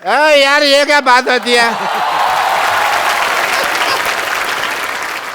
यार ये क्या बात होती है?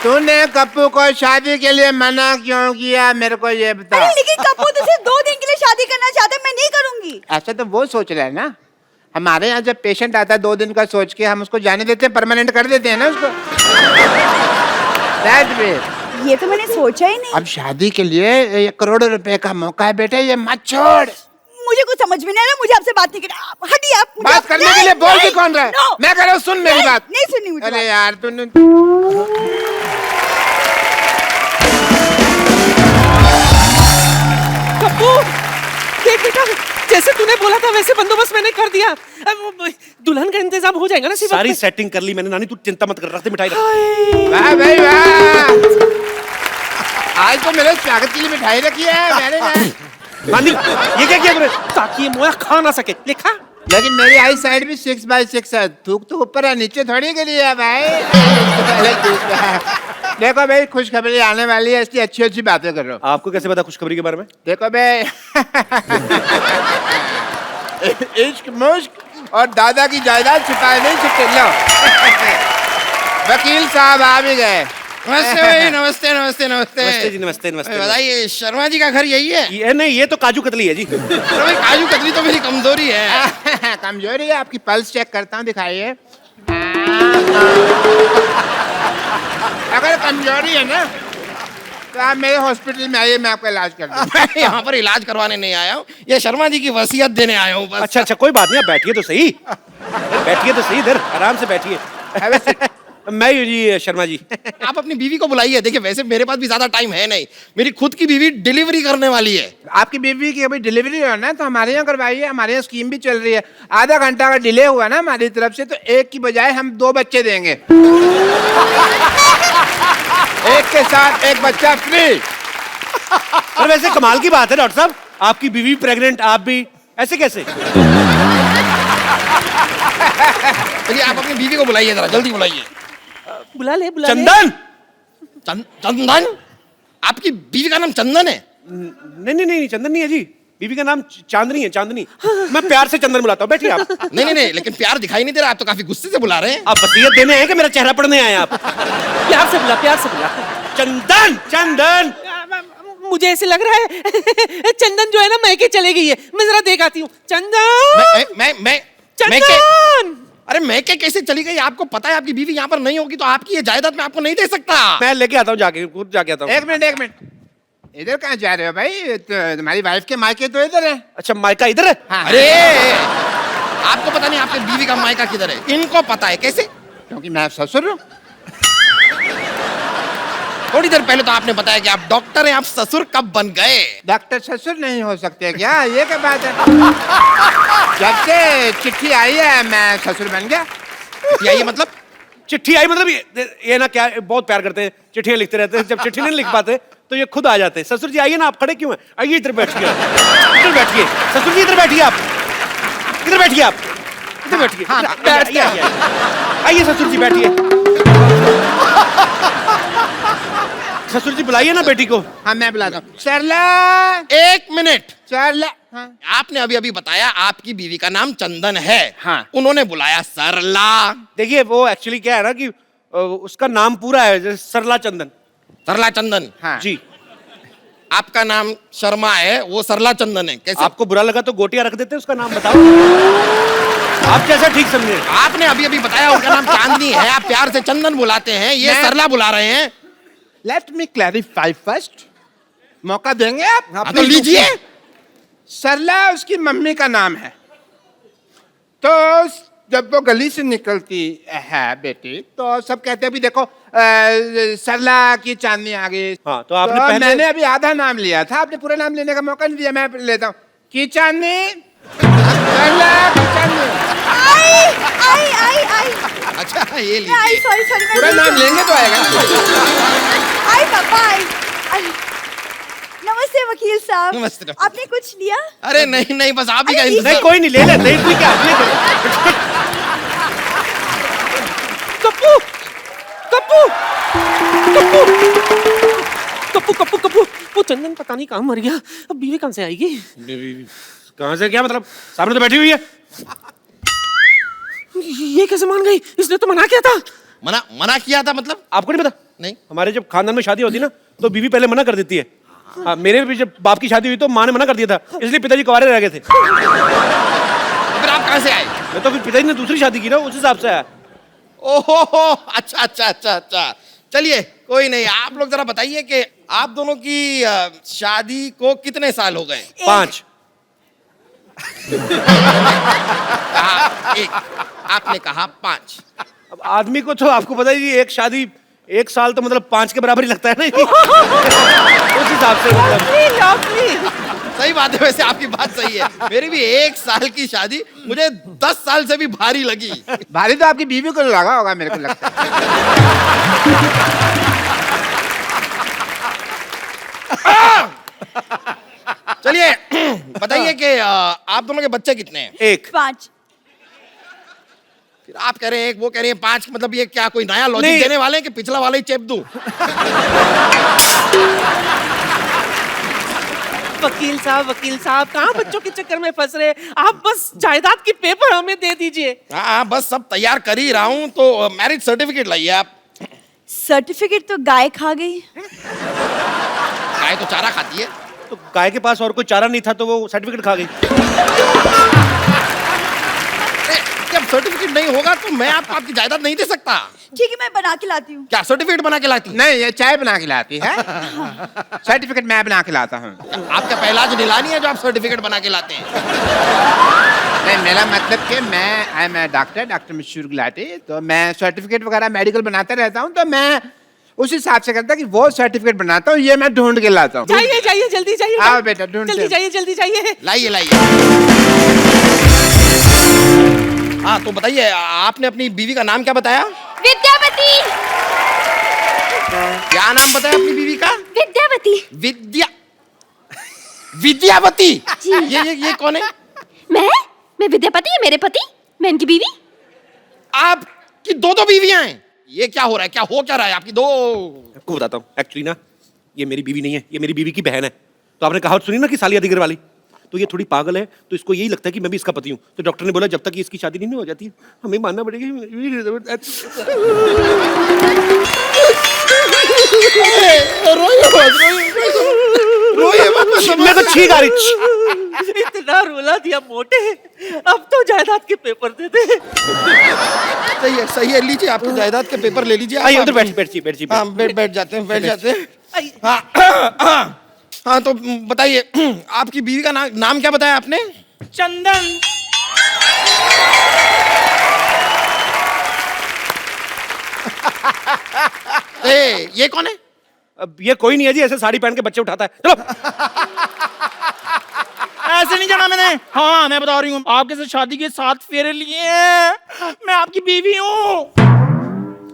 तूने कप्पू को शादी के लिए मना क्यों किया, मेरे को ये बता। अरे लेकिन कप्पू तो सिर्फ 2 दिन के लिए शादी करना चाहते हैं, मैं नहीं करूंगी। ऐसा तो वो सोच रहा है ना। हमारे यहाँ जब पेशेंट आता है 2 दिन का सोच के हम उसको जाने देते हैं, परमानेंट कर देते हैं ना उसको। ये तो मैंने सोचा ही नहीं। अब शादी के लिए 1 करोड़ रुपए का मौका है बेटे, ये मत छोड़। मुझे कुछ समझ में नहीं आ रहा, मुझे आपसे बात नहीं करनी। हटिए आप। बात करने के लिए बोल भी कौन रहा है? मैं कह रहा हूँ सुन मेरी बात। नहीं सुननी मुझे। अरे यार तूने कप्पू देख बेटा, जैसे तूने बोला था वैसे बंदोबस्त मैंने कर दिया। अब दुल्हन का इंतजाम हो जाएगा ना। सारी सेटिंग कर ली मैंने नानी, तू चिंता मत कर। रख दे मिठाई रख। वाह भाई वाह, आज तो मेरे स्वागत के लिए मिठाई रखी है मैंने। नानी ये क्या किया तूने? ताकि ये मोया खा ना सके। लिखा लेकिन मेरी आई साइड भी 6x6 है। थूक तो ऊपर है, नीचे थोड़ी के लिए है भाई। देखो भाई, खुशखबरी आने वाली है, इसकी अच्छी अच्छी बातें कर रहा हूँ। आपको कैसे पता खुशखबरी के बारे में? देखो भाई, इश्क मुश्क और दादा की जायदाद छिपाए नहीं छुपते। लो वकील साहब आ भी गए। नमस्ते भाई, नमस्ते नमस्ते नमस्ते। नमस्ते जी, नमस्ते नमस्ते। बताइए, शर्मा जी का घर यही है? ये नहीं, ये तो काजू कतली है जी। अरे भाई, काजू कतली तो मेरी कमजोरी है। कमजोरी है आपकी? पल्स चेक करता हूँ, दिखाइए। अगर कमजोरी है ना तो आप मेरे हॉस्पिटल में आइए, मैं आपका इलाज कर दूँ। मैं यहाँ पर इलाज करवाने नहीं आया हूँ, ये शर्मा जी की वसीयत देने आया हूँ बस। अच्छा अच्छा, कोई बात नहीं, आप बैठिए तो सही। बैठिए तो सही, इधर आराम से बैठिए। मैं जी शर्मा जी। आप अपनी बीवी को बुलाइए। देखिए वैसे मेरे पास भी ज्यादा टाइम है नहीं, मेरी खुद की बीवी डिलीवरी करने वाली है। आपकी बीवी की अभी डिलीवरी हो ना, तो हमारे यहाँ करवाइए। हमारे यहाँ स्कीम भी चल रही है। आधा घंटा अगर डिले हुआ ना हमारी तरफ से, तो 1 की बजाय हम 2 बच्चे देंगे। एक के साथ 1 बच्चा फ्री। और वैसे कमाल की बात है डॉक्टर साहब, आपकी बीवी प्रेग्नेंट, आप भी, ऐसे कैसे? चलिए आप अपनी बीवी को बुलाइए, जरा जल्दी बुलाइए। बुला ले चंदन। चंदन? आपकी बीवी का नाम चंदन है? नहीं नहीं नहीं, चंदन नहीं है जी, बीवी का नाम चांदनी है। चांदनी, मैं प्यार से चंदन बुलाता हूँ। बैठिए आप। नहीं नहीं नहीं, लेकिन प्यार दिखाई नहीं दे रहा, आप तो काफी गुस्से से बुला रहे हैं। आप वसीयत देने आए कि मेरा चेहरा पढ़ने आए आप? प्यार से बुला, प्यार से बुला। चंदन चंदन। मुझे ऐसे लग रहा है चंदन जो है ना मैके चले गई है। मैं जरा देख आती हूँ। चंदन मैं चंदन। अरे मैं कैसे चली गई? आपको पता है आपकी बीवी यहाँ पर नहीं होगी तो आपकी ये जायदाद मैं आपको नहीं दे सकता। मैं लेके आता हूँ, जाके खुद जाके आता हूँ। 1 मिनट 1 मिनट, इधर कहाँ जा रहे हो भाई? तो तुम्हारी वाइफ के मायके तो इधर है। अच्छा, मायका इधर है? हाँ। अरे आपको पता नहीं आपकी बीवी का मायका किधर है? इनको पता है। कैसे? क्योंकि मैं ससुर हूँ। थोड़ी देर पहले तो आपने बताया कि आप डॉक्टर हैं, आप ससुर कब बन गए? डॉक्टर ससुर नहीं हो सकते क्या? ये क्या बात है? जब से चिट्ठी आई है मैं ससुर बन गया। ये मतलब? चिट्ठी आई मतलब ये ना, क्या बहुत प्यार करते हैं, चिट्ठियां लिखते रहते हैं। जब चिट्ठी नहीं लिख पाते तो ये खुद आ जाते हैं। ससुर जी आइए ना, आप खड़े क्यों हैं? आइए इधर बैठिए, इधर बैठिए। ससुर जी इधर बैठिए, आप इधर बैठिए, आप इधर बैठिए। आइए ससुर जी बैठिए। ससुर जी बुलाइए ना बेटी को। हाँ मैं बुलाता हूँ। सरला, 1 मिनट। सरला। हाँ। आपने अभी अभी बताया आपकी बीवी का नाम चंदन है। हाँ। उन्होंने बुलाया सरला। देखिए वो एक्चुअली क्या है ना कि उसका नाम पूरा है जैसे सरला चंदन। सरला चंदन? हाँ। जी। आपका नाम शर्मा है, वो सरला चंदन है। कैसे? आपको बुरा लगा तो गोटियां रख देते, उसका नाम बताओ। आप जैसा ठीक समझे। आपने अभी अभी बताया उनका नाम चांदनी है, आप प्यार से चंदन बुलाते हैं, ये सरला बुला रहे हैं। Let me clarify first. मौका देंगे आप? हाँ, तो लीजिए। सरला उसकी मम्मी का नाम है। तो जब वो गली से निकलती है बेटी, तो सब कहते हैं भी देखो सरला की चांदनी आ गई। हाँ, तो आपने पहले... मैंने अभी आधा नाम लिया था, आपने पूरा नाम लेने का मौका नहीं दिया। मैं लेता हूँ की चांदनी, सरला की चांदनी। आई आई आई आई। अच्छा ये आई लीजिए। सॉरी पूरा नाम लेंगे तो आएगा। आई पापा आई। नमस्ते वकील साहब। नमस्ते। आपने कुछ लिया? अरे नहीं नहीं, बस आप ही का अरे, इंतजार। नहीं कोई नहीं, ले ले ठीक है, ले कप्पू कप्पू कप्पू कप्पू कप्पू कप्पू। वो चंदन पता नहीं कहाँ मर गया, अब बीवी कहाँ से आएगी? कहाँ से? क्या मतलब? सामने तो बैठी हुई है। ये कैसे मान गई? इसने तो मना किया था। मना मना किया था मतलब? आपको नहीं पता? नहीं। हमारे जब खानदान में शादी होती है ना तो बीवी पहले मना कर देती है। हाँ, मेरे भी जब बाप की शादी हुई तो माँ ने मना कर दिया था, इसलिए पिताजी कुंवारे रह गए थे। तो फिर आप कहाँ से आए? मैं तो फिर पिताजी ने दूसरी शादी की ना, उस हिसाब से आया। ओहो, अच्छा अच्छा अच्छा अच्छा। चलिए कोई नहीं, आप लोग जरा बताइए कि आप दोनों की शादी को कितने साल हो गए? 5। एक, आपने कहा 5। अब आदमी को तो आपको पता ही, एक शादी 1 साल तो मतलब 5 के बराबर ही लगता है ना। उस हिसाब से मतलब। सही बात है, वैसे आपकी बात सही है। मेरी भी 1 साल की शादी मुझे 10 साल से भी भारी लगी। भारी तो आपकी बीवी को लगा होगा, मेरे को लगता है। चलिए बताइए कि आप दोनों के बच्चे कितने हैं? 1। 5। फिर आप कह रहे हैं 1, वो कह रहे हैं 5, मतलब ये क्या कोई नया लॉजिक नहीं। देने वाले हैं कि पिछला वाला ही चेप दूं? वकील साहब कहाँ बच्चों के चक्कर में फंस रहे? आप बस जायदाद की पेपर हमें दे दीजिए। हाँ बस सब तैयार कर ही रहा हूँ, तो मैरिज सर्टिफिकेट लाइए आप। सर्टिफिकेट तो गाय खा गई। गाय तो चारा खाती है। तो गाय के पास और कोई चारा नहीं था तो वो सर्टिफिकेट खा गई। जब सर्टिफिकेट नहीं होगा तो मैं आपको आपकी जायदाद नहीं दे सकता। ठीक है, मैं बना के लाती हूँ। क्या सर्टिफिकेट बना के लाती? नहीं, ये चाय बना के लाती है। सर्टिफिकेट मैं बना के लाता हूँ। आपका पहला जो नीलानी है जो आप सर्टिफिकेट बना के लाते हैं? नहीं, मेरा मतलब कि मैं डॉक्टर मशहूर गिलाटी, तो मैं सर्टिफिकेट वगैरह मेडिकल बनाता रहता हूँ, तो मैं उस हिसाब से करता कि वो सर्टिफिकेट बनाता हूँ, ये मैं ढूंढ के लाता हूँ। जाइए जल्दी जाइए। आओ बेटा, ढूंढते जल्दी जाइए। लाइए लाइए। हाँ तो बताइए, आपने अपनी बीवी का नाम क्या बताया? विद्यावती। क्या नाम बताया अपनी बीवी का? विद्यावती। विद्यावती। जी। ये कौन है? मैं विद्यापति है मेरे पति, मैं इनकी बीवी। आपकी 2 बीवियां हैं? ये क्या हो रहा है? क्या हो क्या रहा है आपकी 2? आपको बताता हूँ, एक्चुअली ना ये मेरी बीवी नहीं है, ये मेरी बीवी की बहन है। तो आपने कहावत सुनी ना कि सालिया दिगर वाली, तो ये थोड़ी पागल है, तो इसको यही लगता है कि मैं भी इसका पति हूँ। तो डॉक्टर ने बोला जब तक इसकी शादी नहीं हो जाती हमें मानना पड़ेगा। मैं तो छींक आ रही। इतना रुला दिया मोटे, अब तो जायदाद के पेपर दे दे। सही है, लीजिए आपकी जायदाद के पेपर ले लीजिए। आइए उधर बैठिए। हाँ बैठ जाते हैं। हाँ तो बताइए, आपकी बीवी का नाम क्या बताया आपने? चंदन। ये कौन है? अब ये कोई नहीं है जी, ऐसे साड़ी पहन के बच्चे उठाता है। चलो। ऐसे नहीं जाना मैंने। हाँ मैं बता रही हूँ, आपके साथ शादी के 7 फेरे लिए हैं। मैं आपकी बीवी हूँ।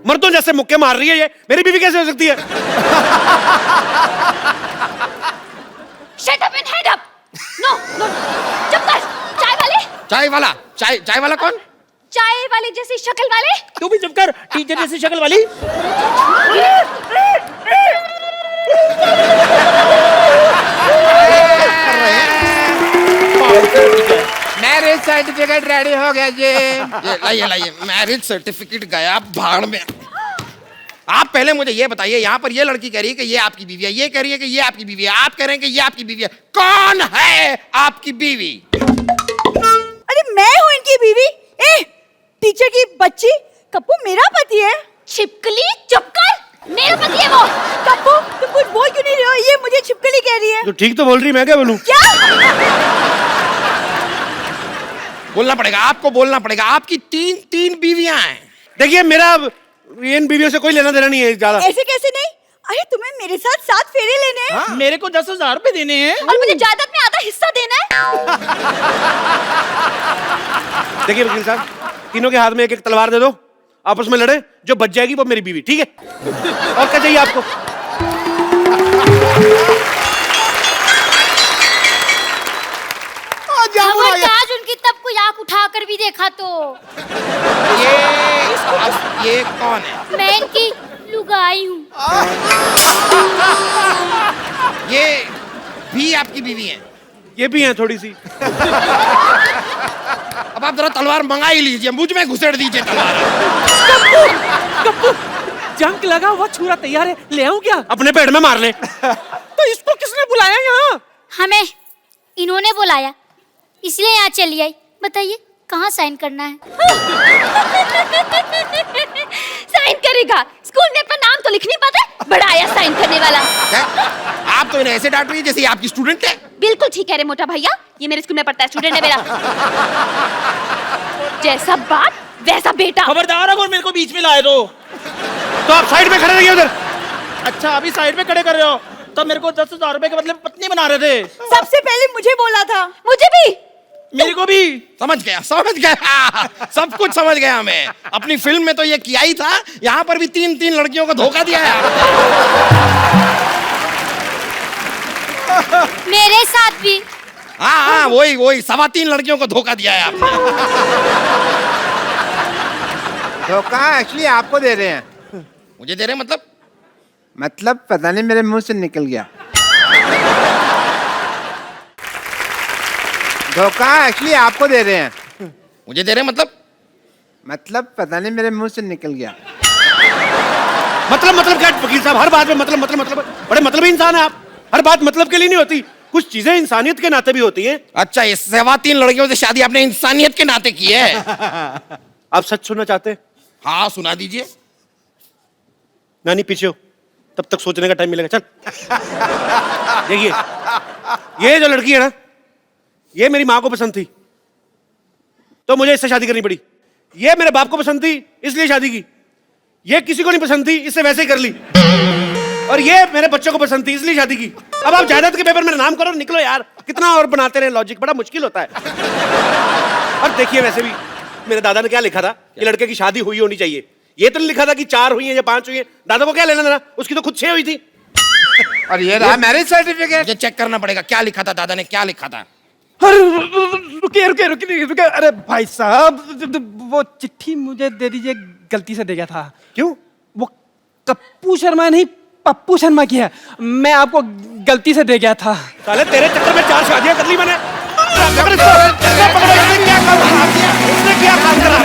मर्दों जैसे मुक्के मार रही है ये, मेरी बीवी कैसे हो सकती है? Shut up and head up. No. चुप कर। चाय वाला कौन? चाय वाले जैसी शक्ल वाले। तू भी चुप कर, टीचर जैसी शक्ल वाली। मैरिज सर्टिफिकेट रेडी हो गया जी। लाइए मैरिज सर्टिफिकेट गया भाड़ में। आप पहले मुझे ये बताइए, यहाँ पर ये लड़की कह रही है कि ये आपकी बीवी है, ये कह रही है कि ये आपकी बीवी है, आप कह रहे हैं कि ये आपकी बीवी है। कौन है आपकी बीवी? अरे मैं हूँ इनकी बीवी। टीचर की बच्ची, कप्पू मेरा पति है। छिपकली चुप कर, मेरा पति है वो। कप्पू तुम कुछ बोल क्यों नहीं रहे हो? ये मुझे छिपकली कह रही है। तो ठीक तो बोल रही, मैं क्या बोलूं? क्या? बोलना पड़ेगा, आपको बोलना पड़ेगा। आपकी 3 बीवियां हैं। देखिए मेरा इन बीवियों से कोई लेना देना नहीं है ज्यादा। ऐसे कैसे नहीं? अरे तुम्हें मेरे साथ 7 फेरे लेने हैं। हाँ? मेरे को 10,000 रुपए देने हैं और मुझे जायदाद में आधा हिस्सा देना है। देखिए वकील साहब, तीनों के हाथ में एक तलवार दे दो, आपस में लड़े, जो बच जाएगी वो मेरी बीवी, ठीक है? और क्या चाहिए आपको? आज उनकी तब कोई आंख उठाकर भी देखा तो। ये कौन है? मैं इनकी लुगाई हूँ। ये भी आपकी बीवी है? ये भी हैं थोड़ी सी। अब आप जरा तलवार मंगा ही लीजिए, मुझ में घुसेड़ दीजिए तलवार। कप्पू जंग लगा हुआ छुरा तैयार है, ले आऊं क्या? अपने पेट में मार ले। तो इसको किसने बुलाया यहाँ? हमें इन्होंने बुलाया, इसलिए यहाँ चली आई। बताइए कहाँ साइन करना है? साइन करेगा? स्कूल में अपना नाम तो लिख नहीं पाता, बड़ा आया साइन करने वाला। क्या? आप तो इन्हें ऐसे डांट रही है जैसे ये आपकी स्टूडेंट है। बिल्कुल ठीक है रे मोटा भैया, ये मेरे स्कूल में पढ़ता है, स्टूडेंट है मेरा। जैसा बाप वैसा बेटा। खबरदार अगर मेरे को बीच में लाए तो आप साइड में खड़े रहिए उधर। अच्छा अभी साइड में खड़े कर रहे हो, तो मेरे को 10,000 रुपए के बदले में पत्नी बना रहे थे। सबसे पहले मुझे बोला था। मुझे भी। मेरे को भी। समझ गया सब कुछ समझ गया मैं। अपनी फिल्म में तो ये किया ही था, यहाँ पर भी 3 लड़कियों को धोखा दिया है। मेरे साथ भी। हाँ वही 3.25 लड़कियों को धोखा दिया है आपने। धोखा एक्चुअली आपको दे रहे हैं। मुझे दे रहे हैं मतलब पता नहीं मेरे मुंह से निकल गया। धोखा एक्चुअली आपको दे रहे हैं। मुझे दे रहे हैं मतलब पता नहीं मेरे मुंह से निकल गया। मतलब क्या वकील साहब, हर बात में मतलब बड़े मतलबी इंसान है आप। हर बात मतलब के लिए नहीं होती, कुछ चीजें इंसानियत के नाते भी होती हैं। अच्छा, ये 3.25 लड़कियों से शादी आपने इंसानियत के नाते की है। आप सच सुनना चाहते हैं? हाँ सुना दीजिए। नानी पीछे हो, तब तक सोचने का टाइम मिलेगा। चल देखिए, ये जो लड़की है ना, ये मेरी माँ को पसंद थी तो मुझे इससे शादी करनी पड़ी। ये मेरे बाप को पसंद थी इसलिए शादी की। ये किसी को नहीं पसंद थी, इससे वैसे ही कर ली। और ये मेरे बच्चों को पसंद थी इसलिए शादी की। अब आप जायदाद के पेपर मेरा नाम करो, निकलो यार। कितना और बनाते रहे लॉजिक, बड़ा मुश्किल होता है। और देखिए, वैसे भी मेरे दादा ने क्या लिखा था कि लड़के की शादी हुई होनी चाहिए। ये तो नहीं लिखा था कि 4 हुई है या 5 हुई है। दादा को क्या लेना देना, उसकी तो खुद 6 हुई थी। और ये रहा मैरिज सर्टिफिकेट। मुझे चेक करना पड़ेगा क्या लिखा था, दादा ने क्या लिखा था। अरे रुकिए। अरे भाई साहब, वो चिट्ठी मुझे दे दीजिए, गलती से दे गया था। क्यों? वो कप्पू शर्मा नहीं, पप्पू शर्मा की है। मैं आपको गलती से दे गया था। साले तेरे चक्कर में 4 शादियां कर ली मैंने। क्या काम करा?